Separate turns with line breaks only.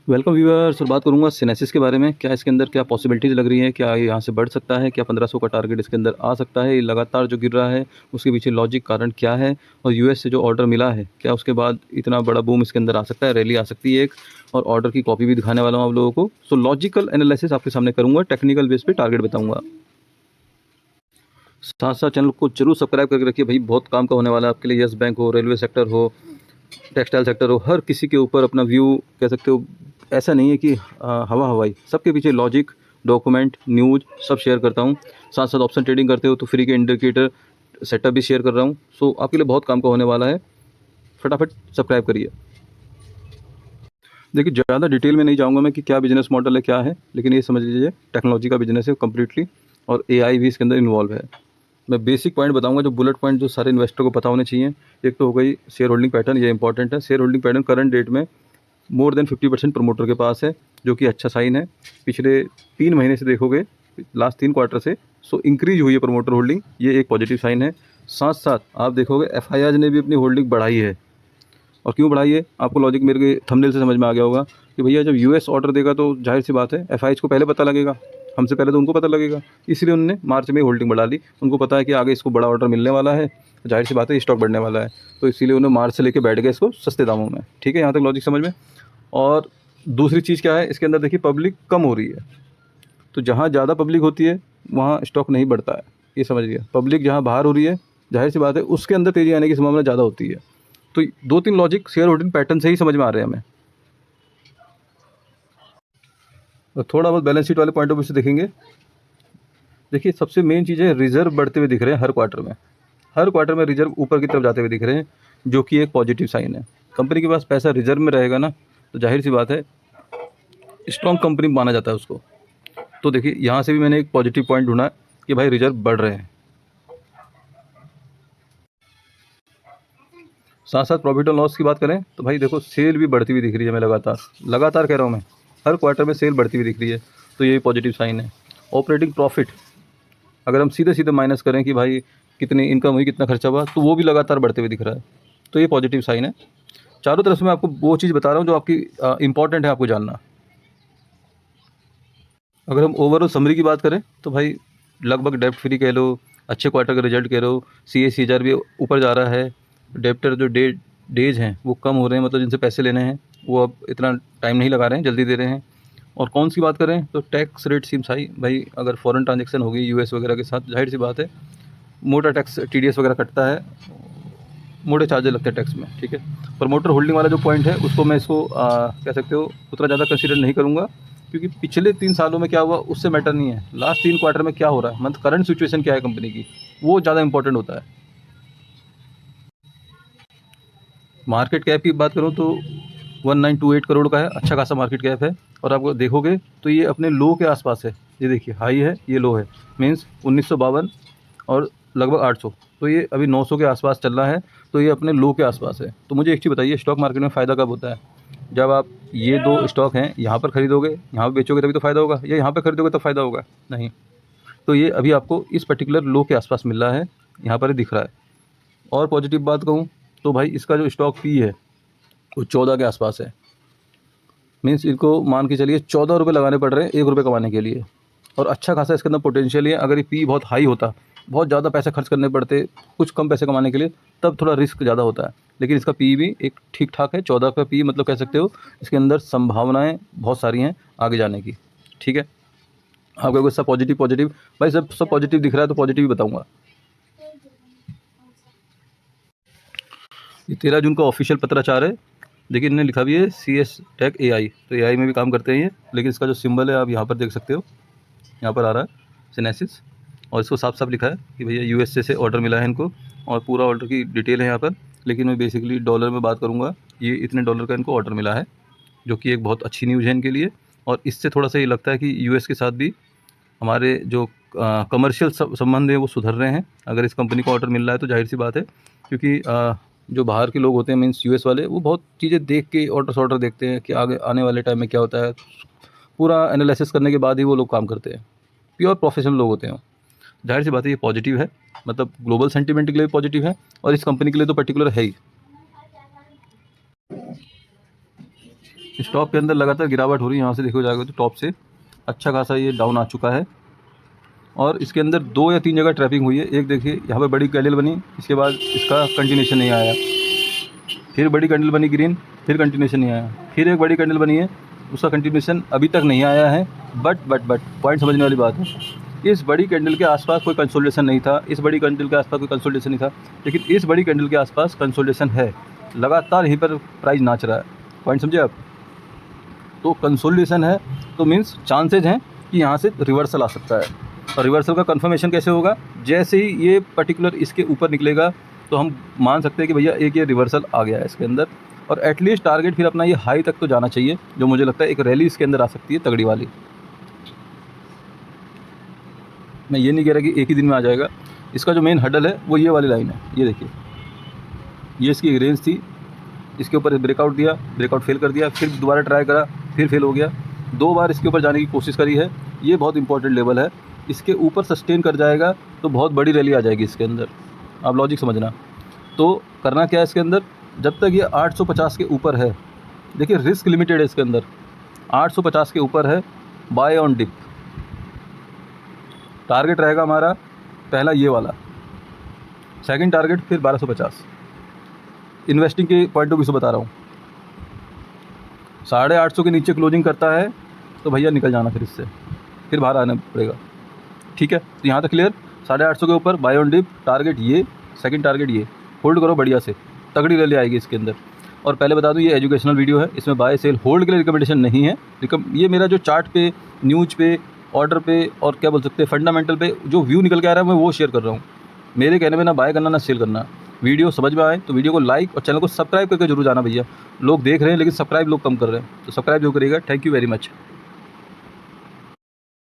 Welcome viewers. और बात करूंगा सिनेसिस के बारे में। क्या इसके अंदर क्या पॉसिबिलिटीज़ लग रही हैं, क्या ये यहाँ से बढ़ सकता है, क्या 1500 का टारगेट इसके अंदर आ सकता है, ये लगातार जो गिर रहा है उसके पीछे लॉजिक कारण क्या है, और यूएस से जो ऑर्डर मिला है क्या उसके बाद इतना बड़ा बूम इसके अंदर आ सकता है, रैली आ सकती है एक, और ऑर्डर की कॉपी भी दिखाने वाला हूँ आप लोगों को। सो लॉजिकल एनालिसिस आपके सामने करूँगा, टेक्निकल बेस पे टारगेट बताऊँगा। साथ साथ चैनल को जरूर सब्सक्राइब करके रखिए भाई, बहुत काम का होने वाला है आपके लिए। यस बैंक हो, रेलवे सेक्टर हो, टेक्सटाइल सेक्टर हो, हर किसी के ऊपर अपना व्यू कह सकते हो। ऐसा नहीं है कि हवा हवाई, सबके पीछे लॉजिक, डॉक्यूमेंट, न्यूज़ सब शेयर करता हूँ। साथ साथ ऑप्शन ट्रेडिंग करते हो तो फ्री के इंडिकेटर सेटअप भी शेयर कर रहा हूँ। सो आपके लिए बहुत काम का होने वाला है, फटाफट सब्सक्राइब करिए। देखिए, ज़्यादा डिटेल में नहीं जाऊँगा मैं कि क्या बिजनेस मॉडल है क्या है, लेकिन ये समझ लीजिए टेक्नोलॉजी का बिजनेस है कम्प्लीटली, और एआई भी इसके अंदर इन्वॉल्व है। मैं बेसिक पॉइंट बताऊंगा, जो बुलेट पॉइंट जो सारे इन्वेस्टर को पता होने चाहिए। एक तो हो गई शेयर होल्डिंग पैटर्न, ये इंपॉर्टेंट है। Share holding pattern current date में मोर देन 50% प्रमोटर के पास है, जो कि अच्छा साइन है। पिछले 3 महीने से देखोगे, लास्ट 3 क्वार्टर से, सो इंक्रीज हुई है प्रमोटर होल्डिंग, ये एक पॉजिटिव साइन है। साथ साथ आप देखोगे एफआईआई ने भी अपनी होल्डिंग बढ़ाई है। और क्यों बढ़ाई है, आपको लॉजिक मेरे के थंबनेल से समझ में आ गया होगा कि भैया जब यूएस ऑर्डर देगा तो जाहिर सी बात है एफआईआई को पहले पता लगेगा, हमसे पहले तो उनको पता लगेगा। इसलिए उन्होंने मार्च में होल्डिंग बढ़ा ली। उनको पता है कि आगे इसको बड़ा ऑर्डर मिलने वाला है, जाहिर सी बात है स्टॉक बढ़ने वाला है, तो इसीलिए उन्होंने मार्च से लेकर बैठ गए इसको सस्ते दामों में। ठीक है, यहाँ तक लॉजिक समझ में। और दूसरी चीज़ क्या है इसके अंदर, देखिए पब्लिक कम हो रही है, तो जहाँ ज़्यादा पब्लिक होती है वहाँ स्टॉक नहीं बढ़ता है, ये समझ लिया। पब्लिक जहाँ बाहर हो रही है, जाहिर सी बात है उसके अंदर तेज़ी आने की संभावना ज़्यादा होती है। तो 2-3 लॉजिक शेयर होल्डिंग पैटर्न से ही समझ में आ रहे हैं हमें। और थोड़ा बहुत बैलेंस शीट वाले पॉइंट ऑफ व्यू से देखेंगे। देखिए, सबसे मेन चीज़ है रिजर्व बढ़ते हुए दिख रहे हैं हर क्वार्टर में। हर क्वार्टर में रिजर्व ऊपर की तरफ जाते हुए दिख रहे हैं, जो कि एक पॉजिटिव साइन है। कंपनी के पास पैसा रिजर्व में रहेगा ना, तो जाहिर सी बात है स्ट्रॉन्ग कंपनी माना जाता है उसको। तो देखिए, यहाँ से भी मैंने एक पॉजिटिव पॉइंट ढूंढा कि भाई रिजर्व बढ़ रहे हैं। साथ साथ प्रॉफिट और लॉस की बात करें तो भाई देखो, सेल भी बढ़ती हुई दिख रही है। मैं लगातार लगातार कह रहा हूँ, मैं हर क्वार्टर में सेल बढ़ती हुई दिख रही है, तो ये पॉजिटिव साइन है। ऑपरेटिंग प्रॉफिट अगर हम सीधे सीधे माइनस करें कि भाई कितनी इनकम हुई, कितना खर्चा हुआ, तो वो भी लगातार बढ़ते हुए दिख रहा है, तो ये पॉजिटिव साइन है। चारों तरफ से मैं आपको वो चीज़ बता रहा हूँ जो आपकी इंपॉर्टेंट है आपको जानना। अगर हम ओवरऑल समरी की बात करें तो भाई लगभग डेप्ट फ्री कह लो, अच्छे क्वार्टर का रिजल्ट कह लो, CAGR भी ऊपर जा रहा है। डेप्टर जो डेज हैं वो कम हो रहे हैं, मतलब जिनसे पैसे लेने हैं वो अब इतना टाइम नहीं लगा रहे हैं, जल्दी दे रहे हैं। और कौन सी बात करें तो टैक्स रेट सीम्स हाई। भाई अगर फॉरेन ट्रांजेक्शन होगी यूएस वगैरह के साथ, जाहिर सी बात है मोटा टैक्स TDS वगैरह कटता है, मोटे चार्जेस लगते हैं टैक्स में। ठीक है, प्रमोटर होल्डिंग वाला जो पॉइंट है उसको मैं इसको कह सकते हो उतना ज़्यादा कंसीडर नहीं करूँगा, क्योंकि पिछले 3 सालों में क्या हुआ उससे मैटर नहीं है, लास्ट 3 क्वार्टर में क्या हो रहा है, मतलब करंट सिचुएशन क्या है कंपनी की, वो ज़्यादा इंपॉर्टेंट होता है। मार्केट कैप की बात करूँ तो 1928 करोड़ का है, अच्छा खासा मार्केट कैप है। और आप देखोगे तो ये अपने लो के आसपास है। ये देखिए, हाई है, ये लो है, मीन्स 1952 और लगभग 800, तो ये अभी 900 के आसपास चल रहा है, तो ये अपने लो के आसपास है। तो मुझे एक चीज़ बताइए, स्टॉक मार्केट में फ़ायदा कब होता है? जब आप ये दो स्टॉक हैं यहाँ पर खरीदोगे, यहाँ पर बेचोगे तभी तो फ़ायदा होगा, या यहाँ पर खरीदोगे तब फ़ायदा होगा? नहीं। तो ये अभी आपको इस पर्टिकुलर लो के आसपास मिल रहा है, यहाँ पर ही दिख रहा है। और पॉजिटिव बात कहूँ तो भाई इसका जो स्टॉक पी है वो 14 के आसपास है, मीन्स इनको मान के चलिए 14 रुपये लगाने पड़ रहे हैं 1 रुपये कमाने के लिए। और अच्छा खासा इसके अंदर पोटेंशियल है। अगर ये पी बहुत हाई होता, बहुत ज़्यादा पैसे खर्च करने पड़ते कुछ कम पैसे कमाने के लिए, तब थोड़ा रिस्क ज़्यादा होता है। लेकिन इसका पी भी एक ठीक ठाक है, 14 का पी, मतलब कह सकते हो इसके अंदर संभावनाएं बहुत सारी हैं आगे जाने की। ठीक है, आपको गुस्सा पॉजिटिव पॉजिटिव भाई, सब पॉजिटिव दिख रहा है तो पॉजिटिव ही बताऊँगा। ये 13 जून का ऑफिशियल पत्राचार है। देखिए, इन्होंने लिखा भी है CS Tech AI, तो AI में भी काम करते हैं ये। लेकिन इसका जो सिंबल है आप यहाँ पर देख सकते हो, यहाँ पर आ रहा है सिनेसिस, और इसको साफ साफ लिखा है कि भैया USA से ऑर्डर मिला है इनको, और पूरा ऑर्डर की डिटेल है यहाँ पर। लेकिन मैं बेसिकली डॉलर में बात करूँगा, ये इतने डॉलर का इनको ऑर्डर मिला है, जो कि एक बहुत अच्छी न्यूज़ है इनके लिए। और इससे थोड़ा सा ये लगता है कि US के साथ भी हमारे जो कमर्शियल संबंध है वो सुधर रहे हैं। अगर इस कंपनी को ऑर्डर मिल रहा है तो जाहिर सी बात है, क्योंकि जो बाहर के लोग होते हैं, मीन्स US वाले, वो बहुत चीज़ें देख के ऑर्डर देखते हैं कि आगे आने वाले टाइम में क्या होता है। पूरा एनालिसिस करने के बाद ही वो लोग काम करते हैं, प्योर प्रोफेशनल लोग होते हैं। जाहिर सी बात है ये पॉजिटिव है, मतलब ग्लोबल सेंटीमेंट के लिए पॉजिटिव है, और इस कंपनी के लिए तो पर्टिकुलर है ही। इस टॉप के अंदर लगातार गिरावट हो रही है, यहाँ से देखो जाएगा तो टॉप से अच्छा खासा ये डाउन आ चुका है और इसके अंदर 2 या 3 जगह ट्रैपिंग हुई है। एक देखिए यहाँ पे बड़ी कैंडल बनी, इसके बाद इसका कंटिन्यूशन नहीं आया, फिर बड़ी कैंडल बनी ग्रीन, फिर कंटिन्यूशन नहीं आया, फिर एक बड़ी कैंडल बनी है, उसका कंटिन्यूशन अभी तक नहीं आया है। बट पॉइंट समझने वाली बात है, इस बड़ी कैंडल के आसपास कोई कंसोलिडेशन नहीं था, इस बड़ी कैंडल के आसपास कोई कंसोलिडेशन नहीं था, लेकिन इस बड़ी कैंडल के आसपास कंसोलिडेशन है, लगातार यहीं पर प्राइस नाच रहा है। पॉइंट समझे आप? तो कंसोलिडेशन है तो मीन्स चांसेज हैं कि यहाँ से रिवर्सल आ सकता है। और रिवर्सल का कंफर्मेशन कैसे होगा? जैसे ही ये पर्टिकुलर इसके ऊपर निकलेगा तो हम मान सकते हैं कि भैया एक ये रिवर्सल आ गया है इसके अंदर, और एटलीस्ट टारगेट फिर अपना ये हाई तक तो जाना चाहिए, जो मुझे लगता है एक रैली इसके अंदर आ सकती है तगड़ी वाली। मैं ये नहीं कह रहा कि एक ही दिन में आ जाएगा, इसका जो मेन हडल है वो ये वाली लाइन है। ये देखिए, ये इसकी रेंज थी, इसके ऊपर ब्रेकआउट दिया, ब्रेकआउट फेल कर दिया, फिर दोबारा ट्राई करा, फिर फेल हो गया, 2 बार इसके ऊपर जाने की कोशिश करी है। ये बहुत इंपॉर्टेंट लेवल है, इसके ऊपर सस्टेन कर जाएगा तो बहुत बड़ी रैली आ जाएगी इसके अंदर। आप लॉजिक समझना। तो करना क्या है इसके अंदर, जब तक ये 850 के ऊपर है, देखिए रिस्क लिमिटेड है इसके अंदर, 850 के ऊपर है, बाय ऑन डिप। टारगेट रहेगा हमारा पहला ये वाला, सेकंड टारगेट फिर 1250। इन्वेस्टिंग के पॉइंट ऑफ व्यू से बता रहा हूँ। 850 के नीचे क्लोजिंग करता है तो भैया निकल जाना, फिर इससे फिर बाहर आना पड़ेगा। ठीक है, तो यहाँ तक क्लियर। 850 के ऊपर बाय ऑन डिप, टारगेट ये, सेकंड टारगेट ये, होल्ड करो बढ़िया से, तगड़ी रैली आएगी इसके अंदर। और पहले बता दूँ ये एजुकेशनल वीडियो है, इसमें बाय सेल होल्ड के लिए रिकमेंडेशन नहीं है। ये मेरा जो चार्ट पे, न्यूज पे, ऑर्डर पे और क्या बोल सकते हैं फंडामेंटल पे जो व्यू निकल के आ रहा है मैं वो शेयर कर रहा हूँ। मेरे कहने में ना बाय करना ना सेल करना। वीडियो समझ में आए तो वीडियो को लाइक और चैनल को सब्सक्राइब करके जरूर जाना भैया। लोग देख रहे हैं लेकिन सब्सक्राइब लोग कम कर रहे हैं, तो सब्सक्राइब जरूर करिएगा। Thank you very much.